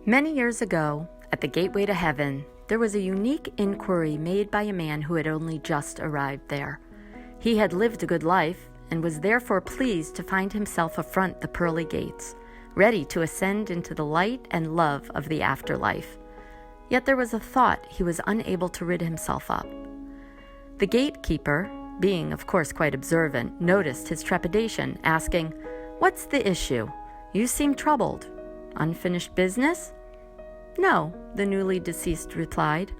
Many years ago, at the gateway to heaven, there was a unique inquiry made by a man who had only just arrived there. He had lived a good life and was therefore pleased to find himself affront the pearly gates, ready to ascend into the light and love of the afterlife. Yet there was a thought he was unable to rid himself of. The gatekeeper, being of course quite observant, noticed his trepidation, asking, "What's the issue? You seem troubled. Unfinished business?" "No," the newly deceased replied.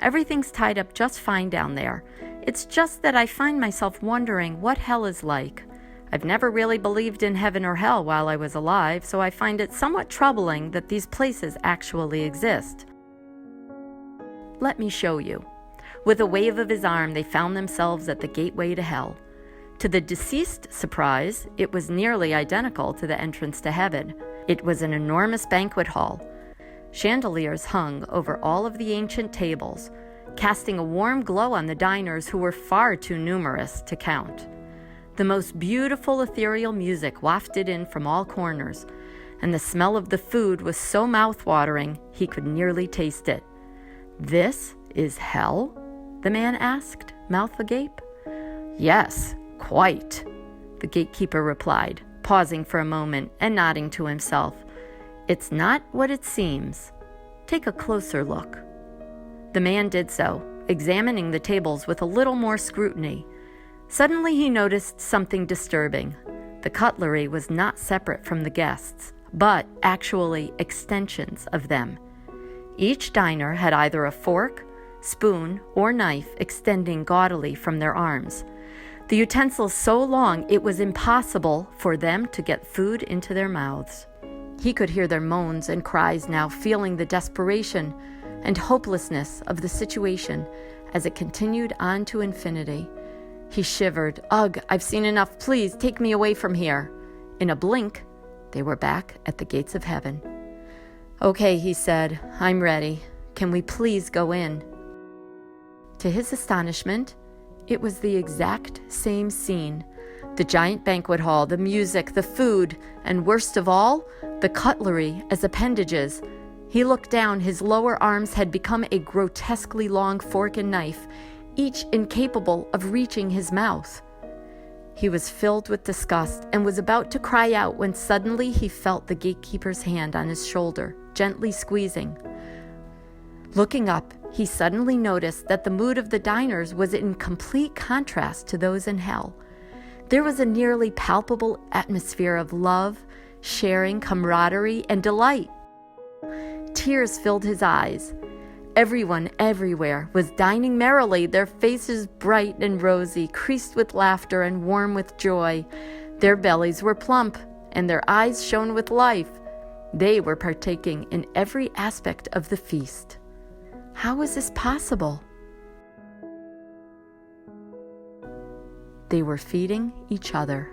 "Everything's tied up just fine down there. It's just that I find myself wondering what hell is like. I've never really believed in heaven or hell while I was alive, so I find it somewhat troubling that these places actually exist." "Let me show you." With a wave of his arm, they found themselves at the gateway to hell. To the deceased's surprise, it was nearly identical to the entrance to heaven. It was an enormous banquet hall. Chandeliers hung over all of the ancient tables, casting a warm glow on the diners who were far too numerous to count. The most beautiful ethereal music wafted in from all corners, and the smell of the food was so mouth-watering he could nearly taste it. "This is hell?" the man asked, mouth agape. "Yes, quite," the gatekeeper replied, pausing for a moment and nodding to himself. "It's not what it seems. Take a closer look." The man did so, examining the tables with a little more scrutiny. Suddenly he noticed something disturbing. The cutlery was not separate from the guests, but actually extensions of them. Each diner had either a fork, spoon, or knife extending gaudily from their arms. The utensils so long it was impossible for them to get food into their mouths. He could hear their moans and cries now, feeling the desperation and hopelessness of the situation as it continued on to infinity. He shivered. "Ugh, I've seen enough. Please take me away from here." In a blink, they were back at the gates of heaven. "Okay," he said, "I'm ready. Can we please go in?" To his astonishment, it was the exact same scene. The giant banquet hall, the music, the food, and worst of all, the cutlery as appendages. He looked down. His lower arms had become a grotesquely long fork and knife, each incapable of reaching his mouth. He was filled with disgust and was about to cry out when suddenly he felt the gatekeeper's hand on his shoulder, gently squeezing. Looking up, he suddenly noticed that the mood of the diners was in complete contrast to those in hell. There was a nearly palpable atmosphere of love, sharing, camaraderie, and delight. Tears filled his eyes. Everyone everywhere was dining merrily, their faces bright and rosy, creased with laughter and warm with joy. Their bellies were plump, and their eyes shone with life. They were partaking in every aspect of the feast. How was this possible? They were feeding each other.